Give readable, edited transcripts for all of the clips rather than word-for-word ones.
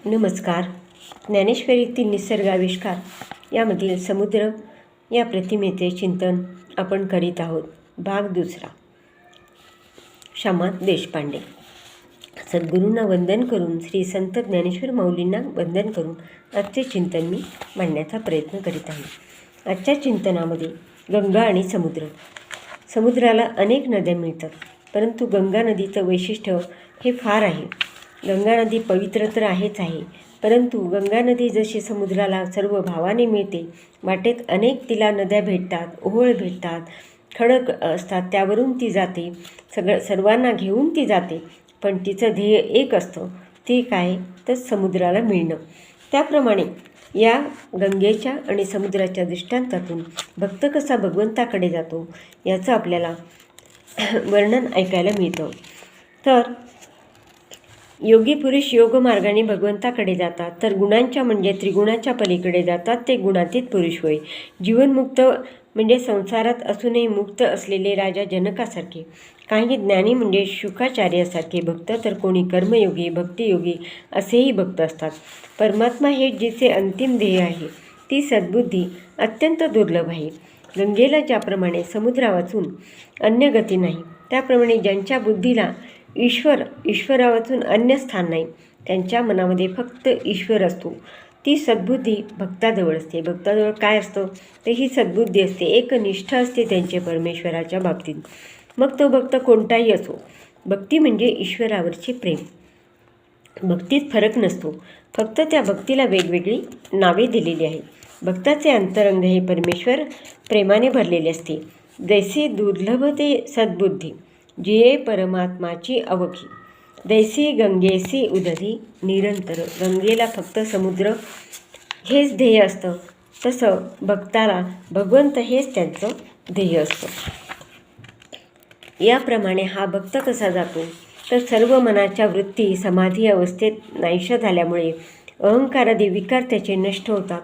नमस्कार. ज्ञानेश्वरीतील निसर्गाविष्कार यामधील समुद्र या प्रतिमेचे चिंतन आपण करीत आहोत. भाग दुसरा. श्यामा देशपांडे. सद्गुरूंना वंदन करून, श्री संत ज्ञानेश्वर माऊलींना वंदन करून आजचे चिंतन मी मांडण्याचा प्रयत्न करीत आहे. आजच्या चिंतनामध्ये गंगा आणि समुद्र. समुद्राला अनेक नद्या मिळतात, परंतु गंगा नदीचं वैशिष्ट्य हे फार आहे. गंगा नदी पवित्र तर आहेच आहे, परंतु गंगा नदी जशी समुद्राला सर्व भावाने मिळते, वाटेत अनेक तिला नद्या भेटतात, ओहोळ भेटतात, खडक असतात, त्यावरून ती जाते, सर्वांना घेऊन ती जाते, पण तिचं ध्येय एक असतं, ते काय तर समुद्राला मिळणं. त्याप्रमाणे या गंगेच्या आणि समुद्राच्या दृष्टांतातून भक्त कसा भगवंताकडे जातो याचं आपल्याला वर्णन ऐकायला मिळतं. तर योगी पुरुष योग मार्गाने भगवंताकडे जातात, तर गुणांच्या म्हणजे त्रिगुणाच्या पलीकडे जातात, ते गुणातीत पुरुष होय. जीवनमुक्त म्हणजे संसारात असूनही मुक्त असलेले राजा जनकासारखे, काही ज्ञानी म्हणजे शुकाचार्यासारखे भक्त, तर कोणी कर्मयोगी, भक्तियोगी असेही भक्त असतात. परमात्मा हे जिचे अंतिम ध्येय आहे, ती सद्बुद्धी अत्यंत दुर्लभ आहे. गंगेला ज्याप्रमाणे समुद्रावाचून अन्य गती नाही, त्याप्रमाणे ज्यांच्या बुद्धीला ईश्वरावाचून अन्य स्थान नाही, त्यांच्या मनामध्ये फक्त ईश्वर असतो, ती सद्बुद्धी भक्ताजवळ असते. भक्ताजवळ काय असतं तर ही सद्बुद्धी असते, एक निष्ठा असते त्यांचे परमेश्वराच्या बाबतीत. मग तो भक्त कोणताही असो. भक्ती म्हणजे ईश्वरावरचे प्रेम. भक्तीत फरक नसतो, फक्त त्या भक्तीला वेगवेगळी नावे दिलेली आहेत. भक्ताचे अंतरंग हे परमेश्वर प्रेमाने भरलेले असते. जैसे दुर्लभ ते सद्बुद्धी जिये परमात्माची अवघी, दैसी गंगेसी उदधी निरंतर. गंगेला फक्त समुद्र हेच ध्येय असतं, तसं भक्ताला भगवंत हेच त्यांचं ध्येय असतं. याप्रमाणे हा भक्त कसा जातो तर सर्व मनाच्या वृत्ती समाधी अवस्थेत नाहीशा झाल्यामुळे अहंकारादी विकार त्याचे नष्ट होतात.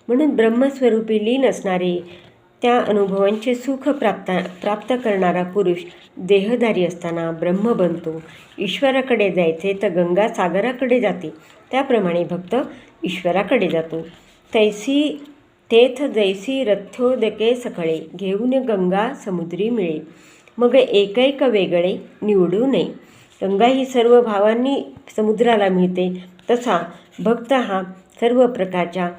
म्हणून ब्रह्मस्वरूपी लीन असणारे त्या अनुभवांचे सुख प्राप्त करणारा पुरुष देहधारी असताना ब्रह्म बनतो. ईश्वराकडे जायचे तर गंगा सागराकडे जाते, त्याप्रमाणे भक्त ईश्वराकडे जातो. तैसी तेथ जैसी रथोदके सकळे, घेऊन गंगा समुद्री मिळे, मग एकैक वेगळे निवडू नये. गंगा ही सर्व भावांनी समुद्राला मिळते, तसा भक्त हा सर्व प्रकारच्या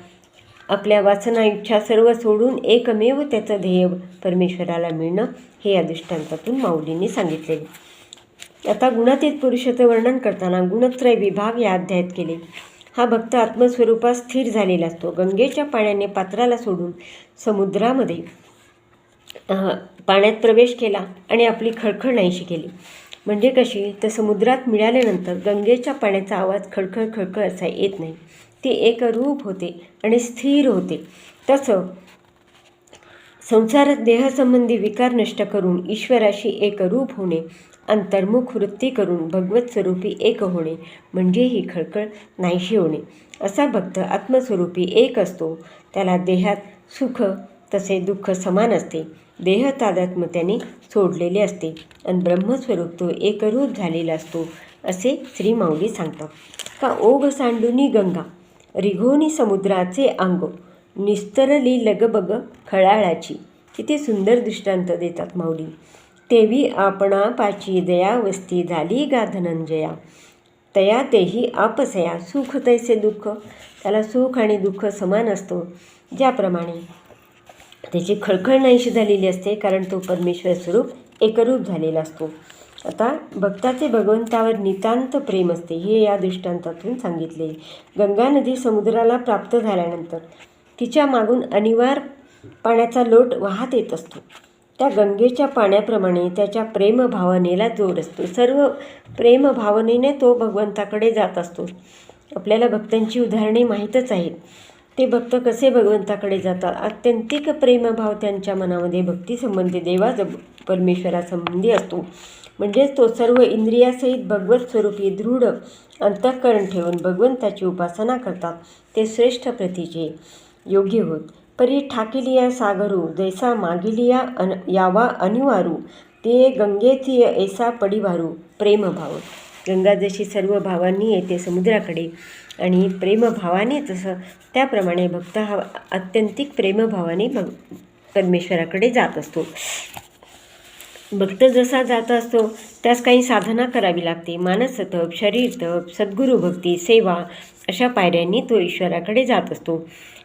आपल्या वासना इच्छा सर्व सोडून एकमेव त्याचं ध्येय परमेश्वराला मिळणं हे या दृष्टांतातून माऊलींनी सांगितलेले. आता गुणातीत पुरुषाचं वर्णन करताना गुणत्रय विभाग या अध्यायात केले. हा भक्त आत्मस्वरूपात स्थिर झालेला असतो. गंगेच्या पाण्याने पात्राला सोडून समुद्रामध्ये पाण्यात प्रवेश केला आणि आपली खळखळ नाहीशी केली. म्हणजे कशी तर समुद्रात मिळाल्यानंतर गंगेच्या पाण्याचा आवाज खळखळ खळखळ असा येत नाही, ते एकरूप होते आणि स्थिर होते. तसं संसारात देहसंबंधी विकार नष्ट करून ईश्वराशी एकरूप होणे, अंतर्मुख वृत्ती करून भगवत स्वरूपी एक होणे, म्हणजे ही खळखळ नाहीशी होणे. असा भक्त आत्मस्वरूपी एक असतो. त्याला देहात सुख तसे दुःख समान असते. देह तादात्म्य त्याने सोडलेले असते आणि ब्रह्मस्वरूप तो एकरूप झालेला असतो, असे श्री माऊली सांगतात. का ओघ सांडुनी गंगा रिघोनी समुद्राचे अंग, निस्तरली लगबग खळाळाची. किती सुंदर दृष्टांत देतात माऊली. तेवी आपणा पाची दया वस्ती झाली गा धनंजया, तया तेही आपसया सुख तैसे दुःख. त्याला सुख आणि दुःख समान असतो, ज्याप्रमाणे त्याची खळखळ नाहीशी झालेली असते, कारण तो परमेश्वर स्वरूप एकरूप झालेला असतो. आता भक्ताचे भगवंतावर नितांत प्रेम असते, हे या दृष्टांतातून सांगितले. गंगा नदी समुद्राला प्राप्त झाल्यानंतर तिच्या मागून अनिवार्य पाण्याचा लोट वाहत येत असतो. त्या गंगेच्या पाण्याप्रमाणे त्याच्या प्रेमभावनेला जोर असतो. सर्व प्रेमभावनेने तो भगवंताकडे जात असतो. आपल्याला भक्तांची उदाहरणे माहीतच आहेत. ते भक्त कसे भगवंताकडे जातात. आत्यंतिक प्रेमभाव त्यांच्या मनामध्ये भक्तीसंबंधी परमेश्वरासंबंधी असतो. म्हणजेच तो सर्व इंद्रियासहित भगवत स्वरूपी दृढ अंतःकरण ठेवून भगवंताची उपासना करतात, ते श्रेष्ठ प्रतीचे योग्य होत. परी ठाकिलिया सागरू जैसा मागिलिया यावा अनिवारू, ते गंगेची ऐसा पडिवारू प्रेमभाव. गंगा जशी सर्व भावांनी येते समुद्राकडे आणि प्रेमभावाने तसं त्याप्रमाणे भक्त हा आत्यंतिक प्रेमभावाने परमेश्वराकडे जात असतो. भक्त जसा जात असतो त्यास काही साधना करावी लागते. मानस तप, शरीर तप, सद्गुरू भक्ती, सेवा अशा पायऱ्यांनी तो ईश्वराकडे जात असतो.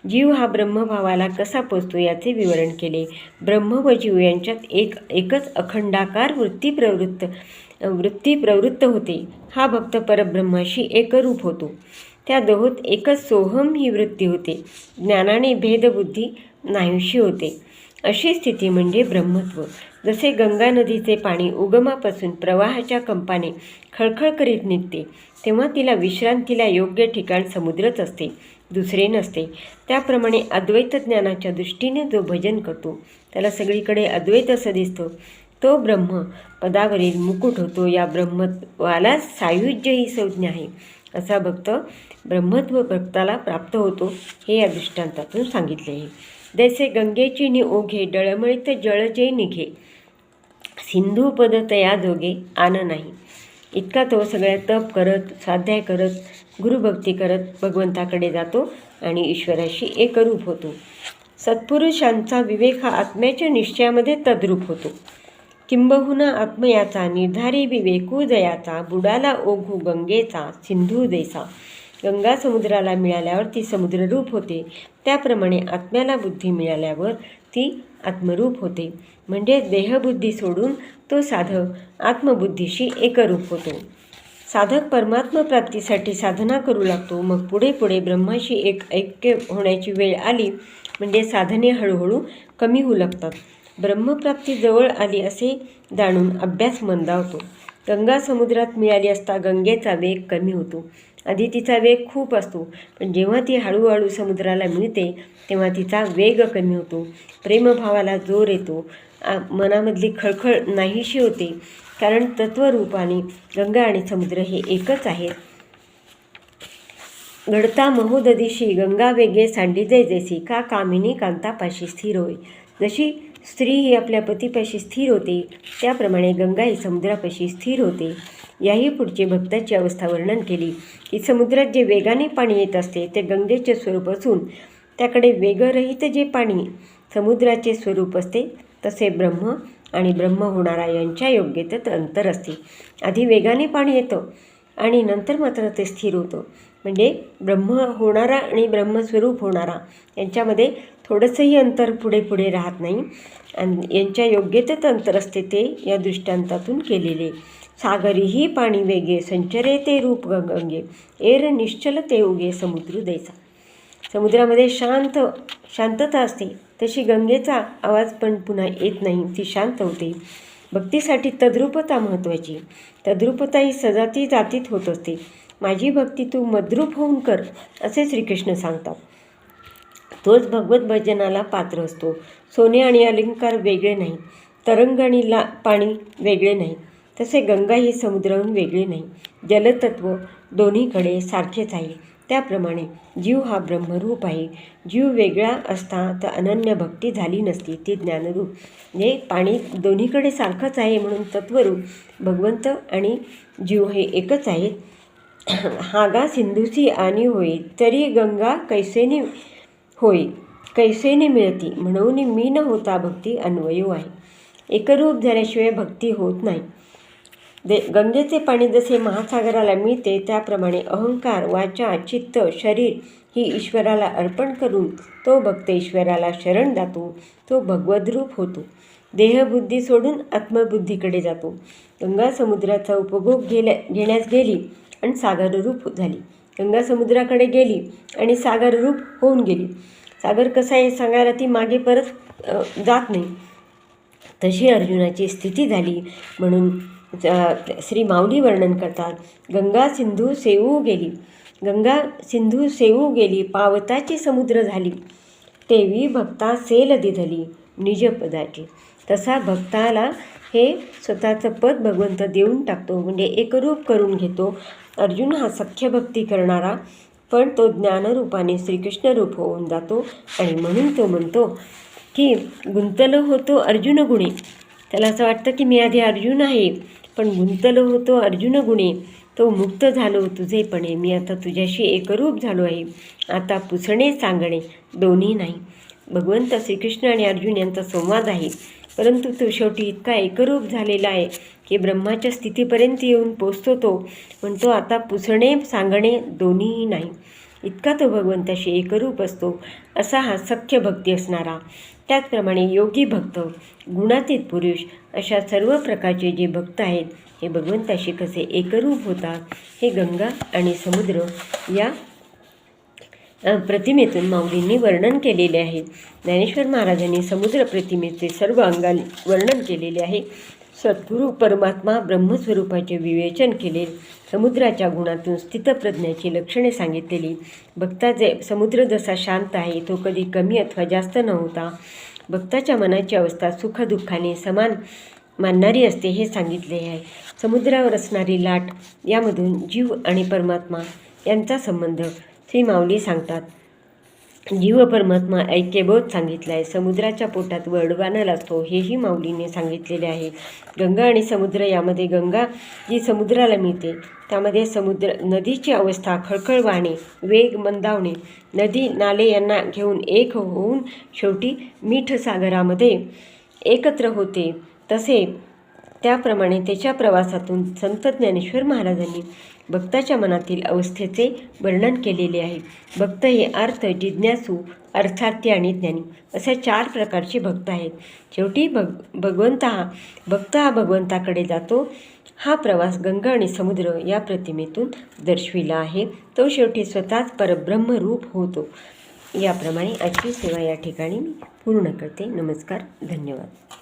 जीव हा ब्रह्मभावाला कसा पोचतो याचे विवरण केले. ब्रह्म व जीव यांच्यात एकच अखंडाकार वृत्ती प्रवृत्त होते. हा भक्त परब्रह्माशी एकरूप होतो. त्या दोहोत एकच सोहम ही वृत्ती होते. ज्ञानाने भेदबुद्धी नाहीशी होते. अशी स्थिती म्हणजे ब्रह्मत्व. जसे गंगा नदीचे पाणी उगमापासून प्रवाहाच्या कंपाने खळखळ करीत निघते, तेव्हा तिला विश्रांतीला योग्य ठिकाण समुद्रच असते, दुसरे नसते. त्याप्रमाणे अद्वैत ज्ञानाच्या दृष्टीने जो भजन करतो त्याला सगळीकडे अद्वैत असं दिसतं, तो ब्रह्म पदावरील मुकुट होतो. या ब्रह्मत्वाला सायुज्य ही संज्ञा आहे. असा भक्त ब्रह्मत्व भक्ताला प्राप्त होतो, हे या दृष्टांतातून सांगितले आहे. जैसे गंगेची नि ओघे डळमळीत जळ जे निघे, सिंधू पद तया जोगे आन नाही. इतका तो सगळ्या तप करत, स्वाध्याय करत, गुरुभक्ती करत भगवंताकडे जातो आणि ईश्वराशी एकरूप होतो. सत्पुरुषांचा विवेक हा आत्म्याच्या निश्चयामध्ये तद्रूप होतो. किंबहुना आत्मयाचा निर्धारी विवेकू जयाचा, बुडाला ओघू गंगेचा सिंधू देसा. गंगा समुद्राला मिळाल्यावर ती समुद्ररूप होते, त्याप्रमाणे आत्म्याला बुद्धी मिळाल्यावर ती आत्मरूप होते. म्हणजे देहबुद्धी सोडून तो साधक आत्मबुद्धीशी एकरूप होतो. साधक परमात्मा प्राप्तीसाठी साधना करू लागतो. मग पुढे पुढे ब्रह्माशी ऐक्य होण्याची वेळ आली म्हणजे साधने हळूहळू कमी होऊ लागतात. ब्रह्मप्राप्ती जवळ आली असे जाणून अभ्यास मंदावतो. गंगा समुद्रात मिळाली असता गंगेचा वेग कमी होतो. आधी तिचा वेग खूप असतो, पण जेव्हा ती हळूहळू समुद्राला मिळते तेव्हा तिचा वेग कमी होतो. प्रेमभावाला जोर येतो. मनामधली खळखळ नाहीशी होते, कारण तत्वरूपाने गंगा आणि समुद्र हे एकच आहेत. घडता महोदधीशी गंगा वेगे सांडिजे जैसी, का कामिनी कांतापाशी स्थिर होय. जशी स्त्री ही आपल्या पतीपाशी स्थिर होते, त्याप्रमाणे गंगा ही समुद्रापाशी स्थिर होते. याही पुढचे भक्ताची अवस्था वर्णन केली की समुद्रात जे वेगाने पाणी येत असते ते गंगेचे स्वरूप असून त्याकडे वेगरहित जे पाणी समुद्राचे स्वरूप असते तसे ब्रह्म आणि ब्रह्म होणारा यांच्या योग्यतेत अंतर असते. आधी वेगाने पाणी येतं आणि नंतर मात्र ते स्थिर होतं. म्हणजे ब्रह्म होणारा आणि ब्रह्मस्वरूप होणारा यांच्यामध्ये थोडंसंही अंतर पुढे पुढे राहत नाही आणि यांच्या योग्यतेत अंतर असते, ते या दृष्टांतातून केलेले. सागरीही पाणी वेगे संचरे ते रूप गंगे, एर निश्चल ते उगे समुद्र दैसा. समुद्रामध्ये शांतता असते, तशी गंगेचा आवाज पण पुन्हा येत नाही, ती शांत होते. भक्तीसाठी तद्रूपता महत्त्वाची. तद्रूपता ही सजाती जातीत होत असते. माझी भक्ती तू मद्रूप होऊन कर असे श्रीकृष्ण सांगतात. तोच भगवत भजनाला पात्र असतो. सोने आणि अलंकार वेगळे नाही, तरंग आणि पाणी वेगळे नाही, तसे गंगा ही समुद्राहून वेगळे नाही. जलतत्व दोन्हीकडे सारखेच आहे. त्याप्रमाणे जीव हा ब्रह्मरूप आहे. जीव वेगळा असता तर अनन्य भक्ती झाली नसती, ती ज्ञानरूप. म्हणजे पाणी दोन्हीकडे सारखंच आहे म्हणून तत्वरूप भगवंत आणि जीव हे एकच आहेत. हागा सिंधूसी आणि होय तरी गंगा कैसेने होय कैसेने मिळती, म्हणून मी न होता भक्ती अन्वयो आहे. एकरूप झाल्याशिवाय भक्ती होत नाही. गंगेचे पाणी जसे महासागराला मिळते त्याप्रमाणे अहंकार, वाचा, चित्त, शरीर ही ईश्वराला अर्पण करून तो भक्त ईश्वराला शरण जातो, तो भगवद्रूप होतो. देहबुद्धी सोडून आत्मबुद्धीकडे जातो. गंगा समुद्राचा उपभोग घेण्यास गेली आणि सागररूप झाली. गंगा समुद्राकडे गेली आणि सागररूप होऊन गेली. सागर कसा आहे सांगायला ती मागे परत जात नाही, तशी अर्जुनाची स्थिती झाली. म्हणून श्री माऊली वर्णन करतात, गंगा सिंधू सेवू गेली, गंगा सिंधू सेवू गेली, पावताची समुद्र झाली, तेवी भक्ता सेल दिधली निजपदाची. तसा भक्ताला हे स्वतःचं पद भगवंत देऊन टाकतो, म्हणजे एकरूप करून घेतो. अर्जुन हा सख्य भक्ती करणारा, पण तो ज्ञानरूपाने श्रीकृष्ण रूप होऊन जातो. आणि म्हणून तो म्हणतो की गुंतलो होतो अर्जुन गुणे. त्याला असं वाटतं की मी आधी अर्जुन आहे, पण गुंतलो होतो अर्जुन गुणे, तो मुक्त झालो तुझेपणे, मी आता तुझ्याशी एकरूप झालो आहे. आता पुसणे सांगणे दोन्ही नाही. भगवंत श्रीकृष्ण आणि अर्जुन यांचा संवाद आहे, परंतु तो शेवटी इतका एकरूप झालेला आहे की ब्रह्माच्या स्थितीपर्यंत येऊन पोचतो. तो म्हणतो आता पुसणे सांगणे दोन्हीही नाही. इतका तो भगवंताशी एकरूप असतो. असा हा सख्य भक्ती असणारा. त्याचप्रमाणे योगी भक्त, गुणातीत पुरुष, अशा सर्व प्रकारचे जे भक्त आहेत हे भगवंताशी कसे एकरूप होतात हे गंगा आणि समुद्र या प्रतिमेतून माऊलींनी वर्णन केलेले आहे. ज्ञानेश्वर महाराजांनी समुद्र प्रतिमेचे सर्व अंगाने वर्णन केलेले आहे. सद्गुरू परमात्मा ब्रह्मस्वरूपाचे विवेचन केले, समुद्राच्या गुणातून स्थितप्रज्ञाची लक्षणे सांगितलेली. भक्ताचे समुद्र जसा शांत आहे, तो कधी कमी अथवा जास्त न होता भक्ताच्या मनाची अवस्था सुखदुःखाने समान मानणारी असते हे सांगितले आहे. समुद्रावर असणारी लाट, यामधून जीव आणि परमात्मा यांचा संबंध श्री माऊली सांगतात. जीव परमात्मा ऐक्यबोध सांगितला आहे. समुद्राच्या पोटात वडवानल असतो हेही माऊलीने सांगितलेले आहे. गंगा आणि समुद्र यामध्ये गंगा जी समुद्राला मिळते, त्यामध्ये नदीची अवस्था खळखळ वाहणे, वेग मंदावणे, नदी नाले यांना घेऊन एक होऊन शेवटी मीठसागरामध्ये एकत्र होते. तसे त्याप्रमाणे त्याच्या प्रवासातून संत ज्ञानेश्वर महाराजांनी भक्ताच्या मनातील अवस्थेचे वर्णन केलेले आहे. भक्त हे अर्थ, जिज्ञासू, अर्थार्थी आणि ज्ञानी अशा 4 प्रकारचे भक्त आहेत. शेवटी भक्त हा भगवंताकडे जातो. हा प्रवास गंगा आणि समुद्र या प्रतिमेतून दर्शविला आहे. तो शेवटी स्वतःच परब्रह्मरूप होतो. याप्रमाणे आजची सेवा या ठिकाणी मी पूर्ण करते. नमस्कार, धन्यवाद.